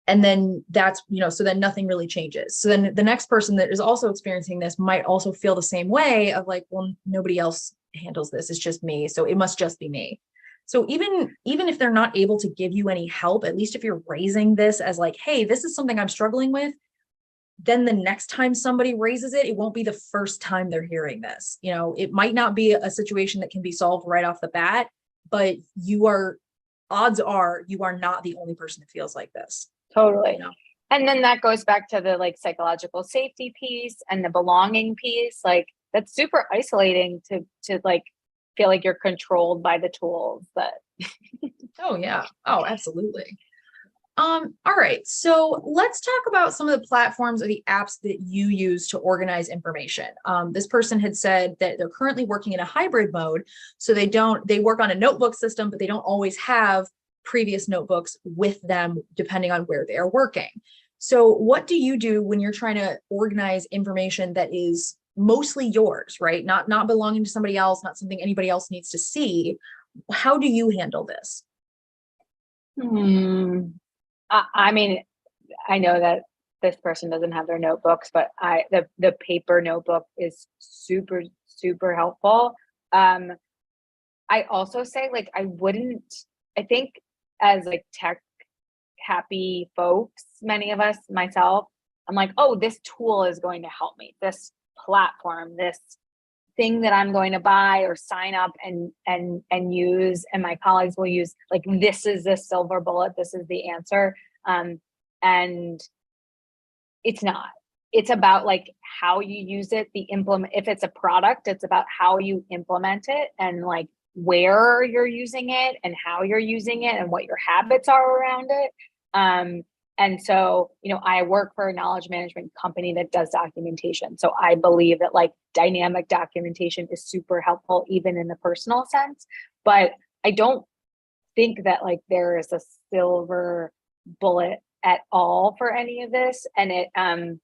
and then that's, so then nothing really changes. So then the next person that is also experiencing this might also feel the same way of like, well, nobody else handles this. It's just me. So it must just be me. So even if they're not able to give you any help, at least if you're raising this as like, hey, this is something I'm struggling with, then the next time somebody raises it, it won't be the first time they're hearing this. It might not be a situation that can be solved right off the bat, but odds are you are not the only person that feels like this. Totally. And then that goes back to the like psychological safety piece and the belonging piece. Like that's super isolating to like feel like you're controlled by the tools that. Oh yeah. Oh, absolutely. All right. So let's talk about some of the platforms or the apps that you use to organize information. This person had said that they're currently working in a hybrid mode. So they work on a notebook system, but they don't always have previous notebooks with them depending on where they are working. So what do you do when you're trying to organize information that is mostly yours, right? Not belonging to somebody else, not something anybody else needs to see. How do you handle this? I mean, I know that this person doesn't have their notebooks, but the paper notebook is super, super helpful. I also say like, I think as like tech happy folks, many of us, myself, I'm like, oh, this tool is going to help me. This platform, this thing that I'm going to buy or sign up and use, and my colleagues will use, like, this is the silver bullet, this is the answer. And it's not. It's about like how you use it, if it's a product, it's about how you implement it and like where you're using it and how you're using it and what your habits are around it. And so, I work for a knowledge management company that does documentation. So I believe that like dynamic documentation is super helpful, even in the personal sense. But I don't think that like there is a silver bullet at all for any of this. And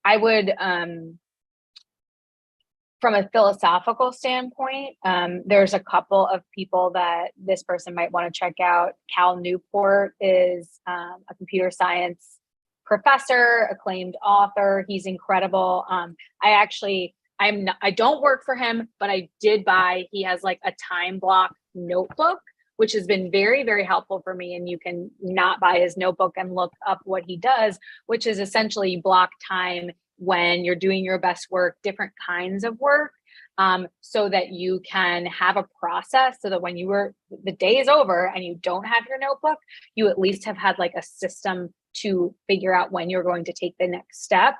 I would, from a philosophical standpoint, there's a couple of people that this person might want to check out. Cal Newport is a computer science professor, acclaimed author. He's incredible. I don't work for him, but I did he has like a time block notebook, which has been very, very helpful for me. And you can not buy his notebook and look up what he does, which is essentially block time when you're doing your best work, different kinds of work, so that you can have a process so that when the day is over and you don't have your notebook, you at least have had like a system to figure out when you're going to take the next step.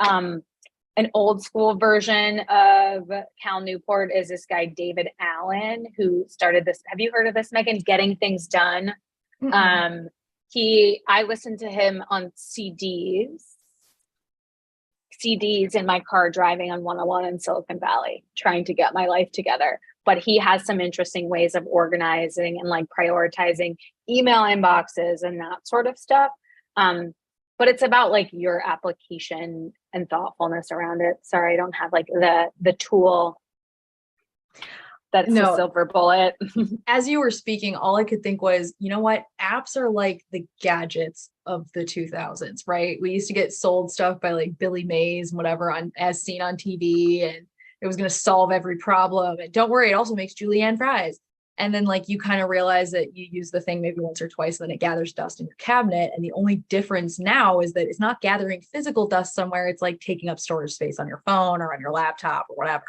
An old school version of Cal Newport is this guy, David Allen, who started this. Have you heard of this, Megan? Getting Things Done. I listened to him on CDs in my car driving on 101 in Silicon Valley, trying to get my life together. But he has some interesting ways of organizing and like prioritizing email inboxes and that sort of stuff. But it's about like your application and thoughtfulness around it. Sorry, I don't have like the tool that's the silver bullet. As you were speaking, all I could think was, you know what? Apps are like the gadgets of the 2000s, right? We used to get sold stuff by like Billy Mays and whatever as seen on TV, and it was going to solve every problem. And don't worry, it also makes julienne fries. And then like you kind of realize that you use the thing maybe once or twice, and then it gathers dust in your cabinet. And the only difference now is that it's not gathering physical dust somewhere. It's like taking up storage space on your phone or on your laptop or whatever.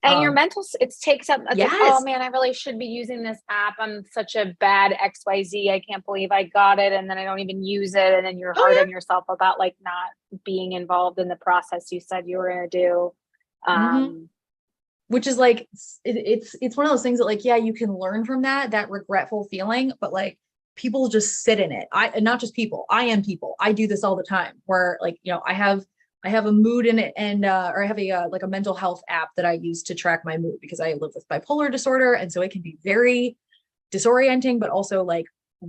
And your mental, it takes up, it's yes. like, oh man, I really should be using this app. I'm such a bad XYZ. I can't believe I got it. And then I don't even use it. And then you're hard on yourself about like not being involved in the process you said you were going to do. Which is like, it's one of those things that like, yeah, you can learn from that regretful feeling, but like people just sit in it. Not just people, I am people. I do this all the time where like, you know, I have a mood in it and, or I have like a mental health app that I use to track my mood because I live with bipolar disorder. And so it can be very disorienting, but also like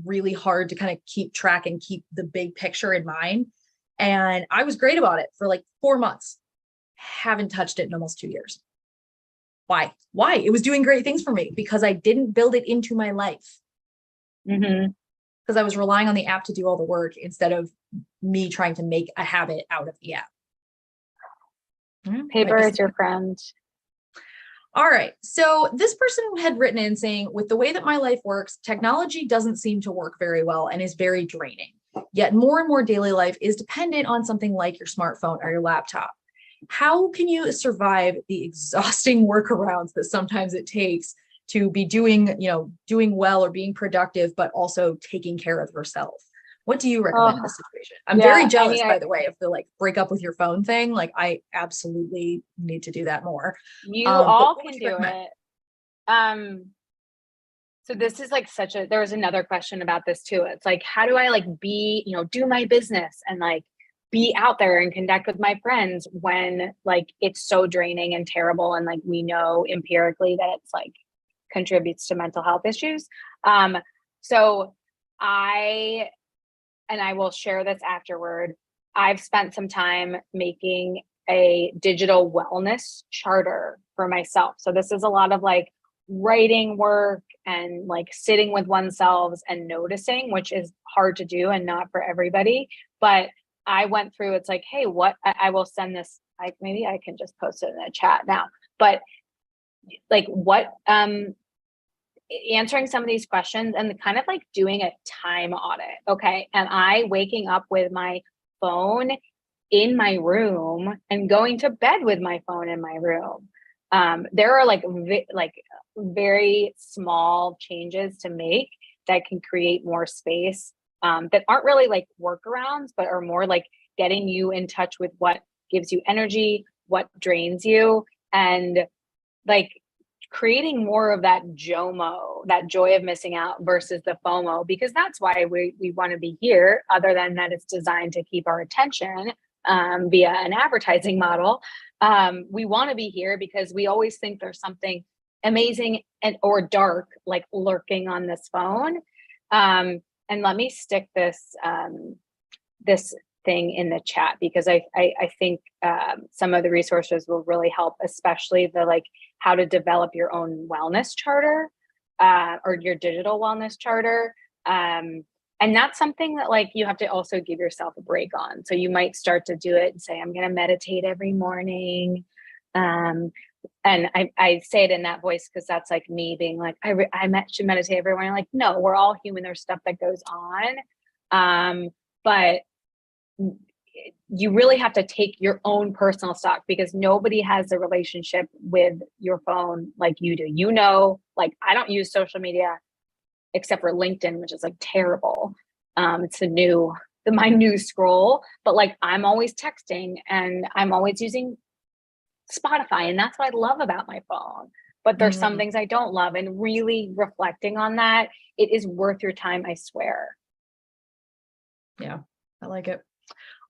really hard to kind of keep track and keep the big picture in mind. And I was great about it for like 4 months. Haven't touched it in almost 2 years. Why? It was doing great things for me because I didn't build it into my life. Because I was relying on the app to do all the work instead of me trying to make a habit out of the app. Paper is your friend. All right. So this person had written in saying, with the way that my life works, technology doesn't seem to work very well and is very draining. Yet more and more daily life is dependent on something like your smartphone or your laptop. How can you survive the exhausting workarounds that sometimes it takes to be doing well or being productive, but also taking care of yourself? What do you recommend in this situation? I'm very jealous, by the way, of the like break up with your phone thing. Like I absolutely need to do that more. You all can do it. So this is like there was another question about this too. It's like, how do I like do my business and like be out there and connect with my friends when like it's so draining and terrible, and like we know empirically that it's like contributes to mental health issues. So I will share this afterward. I've spent some time making a digital wellness charter for myself. So this is a lot of like writing work and like sitting with oneself and noticing, which is hard to do and not for everybody. But I went through, it's like, hey, I will send this, maybe I can just post it in the chat now, but like answering some of these questions and kind of like doing a time audit. Okay. Am I waking up with my phone in my room and going to bed with my phone in my room? There are like very small changes to make that can create more space, that aren't really like workarounds, but are more like getting you in touch with what gives you energy, what drains you, and like creating more of that JOMO, that joy of missing out, versus the FOMO, because that's why we want to be here, other than that it's designed to keep our attention via an advertising model. We want to be here because we always think there's something amazing or dark like lurking on this phone. And let me stick this thing in the chat, because I think some of the resources will really help, especially the like how to develop your own wellness charter, or your digital wellness charter. And that's something that like you have to also give yourself a break on. So you might start to do it and say, I'm going to meditate every morning. And I say it in that voice because that's like me being like, I should meditate every morning. Like, no, we're all human. There's stuff that goes on. But you really have to take your own personal stock, because nobody has a relationship with your phone like you do. Like I don't use social media except for LinkedIn, which is like terrible. It's my news scroll, but like I'm always texting and I'm always using Spotify, and that's what I love about my phone. But there's some things I don't love, and really reflecting on that, it is worth your time, I swear. Yeah, I like it.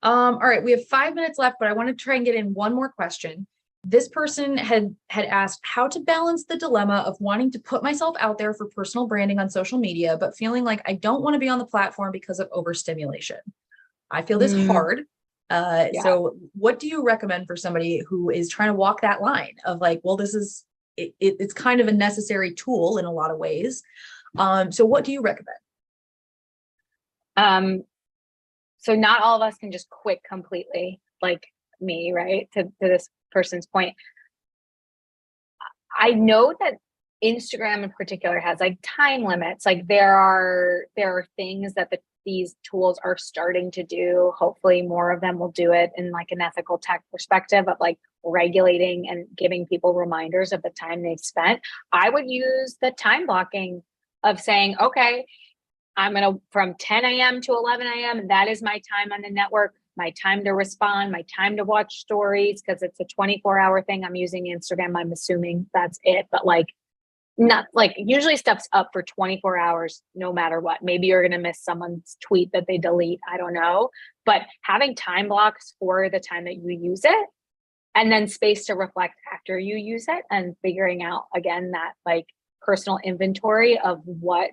All right, we have 5 minutes left, but I want to try and get in one more question. This person had asked how to balance the dilemma of wanting to put myself out there for personal branding on social media, but feeling like I don't want to be on the platform because of overstimulation. I feel this hard. Yeah. So what do you recommend for somebody who is trying to walk that line of like, well, this is, it's kind of a necessary tool in a lot of ways. So what do you recommend? So not all of us can just quit completely, like me, right? To this person's point. I know that Instagram in particular has like time limits. Like there are things that these tools are starting to do. Hopefully more of them will do it in like an ethical tech perspective of like regulating and giving people reminders of the time they've spent. I would use the time blocking of saying, okay, I'm going to from 10 a.m. to 11 a.m. That is my time on the network, my time to respond, my time to watch stories, because it's a 24-hour thing. I'm using Instagram. I'm assuming that's it. But like, not like usually stuff's up for 24 hours, no matter what. Maybe you're going to miss someone's tweet that they delete. I don't know. But having time blocks for the time that you use it and then space to reflect after you use it and figuring out, again, that like personal inventory of what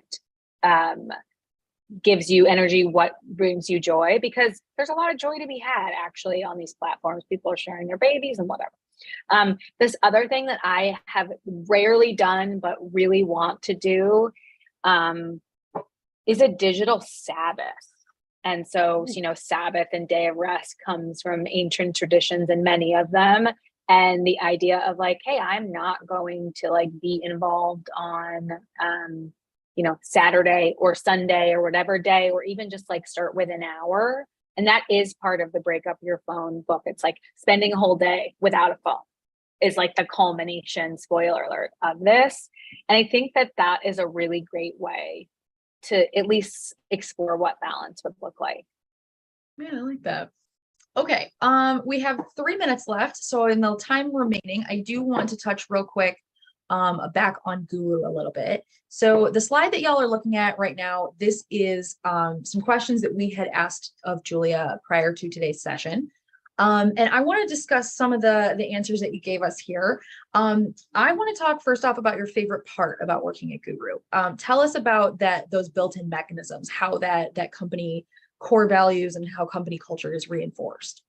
gives you energy, what brings you joy, because there's a lot of joy to be had actually on these platforms. People are sharing their babies and whatever. This other thing that I have rarely done but really want to do is a digital Sabbath. And so, you know, Sabbath and day of rest comes from ancient traditions and many of them. And the idea of like, hey, I'm not going to like be involved on you know, Saturday or Sunday or whatever day, or even just like start with an hour. And that is part of the Break Up Your Phone book. It's like spending a whole day without a phone is like the culmination, spoiler alert, of this. And I think that that is a really great way to at least explore what balance would look like. Yeah, I like that. Okay, we have 3 minutes left. So in the time remaining, I do want to touch real quick back on Guru a little bit. So the slide that y'all are looking at right now, this is some questions that we had asked of Julia prior to today's session. And I want to discuss some of the answers that you gave us here. I want to talk first off about your favorite part about working at Guru. Tell us about those built-in mechanisms, how that company core values and how company culture is reinforced.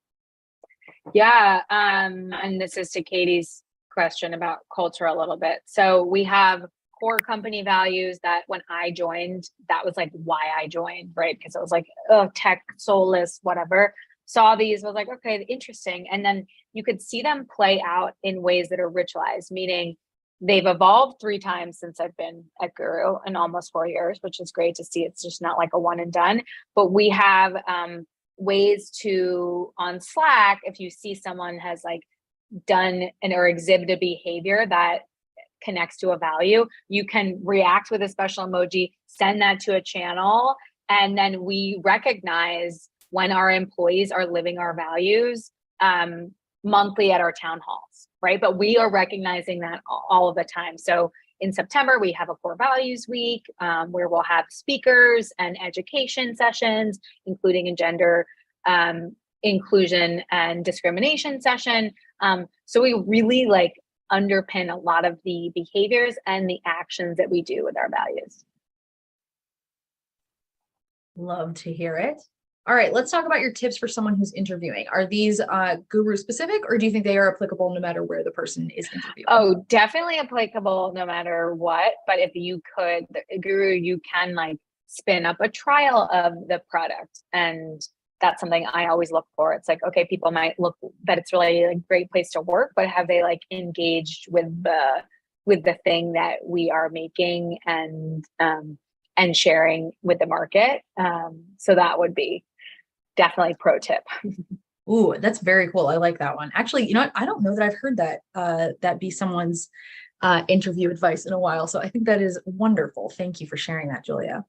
Yeah, and this is to Katie's question about culture a little bit. So we have core company values that when I joined, that was like why I joined, right? Because it was like, oh, tech, soulless, whatever. Saw these, was like, okay, interesting. And then you could see them play out in ways that are ritualized, meaning they've evolved 3 times since I've been at Guru in almost 4 years, which is great to see. It's just not like a one and done, but we have ways to, on Slack, if you see someone has like done or exhibited behavior that connects to a value, you can react with a special emoji, send that to a channel, and then we recognize when our employees are living our values monthly at our town halls, right? But we are recognizing that all of the time. So in September, we have a core values week where we'll have speakers and education sessions, including a gender inclusion and discrimination session. So we really like underpin a lot of the behaviors and the actions that we do with our values. Love to hear it. All right, let's talk about your tips for someone who's interviewing. Are these Guru specific, or do you think they are applicable no matter where the person is interviewing? Oh, definitely applicable no matter what. But if you could, Guru, you can like spin up a trial of the product, and that's something I always look for. It's like, okay, people might look that it's really a great place to work, but have they like engaged with the thing that we are making and sharing with the market? So that would be definitely pro tip. Ooh, that's very cool. I like that one. Actually, you know what? I don't know that I've heard that be someone's interview advice in a while. So I think that is wonderful. Thank you for sharing that, Julia.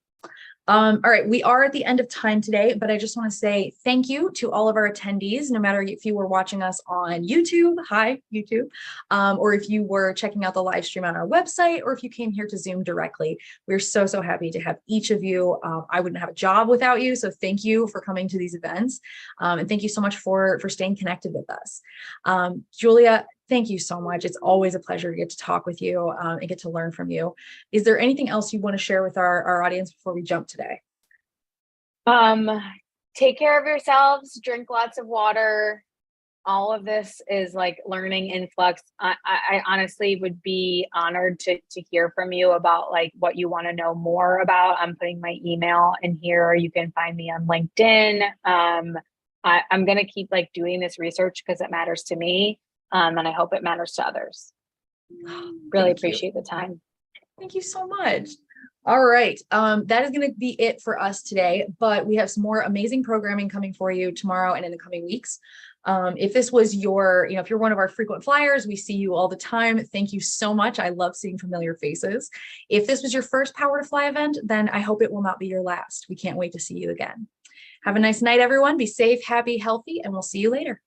All right, we are at the end of time today, but I just want to say thank you to all of our attendees, no matter if you were watching us on YouTube, hi, YouTube, or if you were checking out the live stream on our website, or if you came here to Zoom directly. We're so, so happy to have each of you. I wouldn't have a job without you, so thank you for coming to these events, and thank you so much for staying connected with us. Julia, thank you so much. It's always a pleasure to get to talk with you and get to learn from you. Is there anything else you want to share with our audience before we jump today? Take care of yourselves, drink lots of water. All of this is like learning influx. I honestly would be honored to hear from you about like what you want to know more about. I'm putting my email in here. You can find me on LinkedIn. I'm going to keep like doing this research because it matters to me. And I hope it matters to others. Really appreciate the time. Thank you so much. All right. That is going to be it for us today, but we have some more amazing programming coming for you tomorrow and in the coming weeks. If this was your, if you're one of our frequent flyers, we see you all the time. Thank you so much. I love seeing familiar faces. If this was your first Power to Fly event, then I hope it will not be your last. We can't wait to see you again. Have a nice night, everyone. Be safe, happy, healthy, and we'll see you later.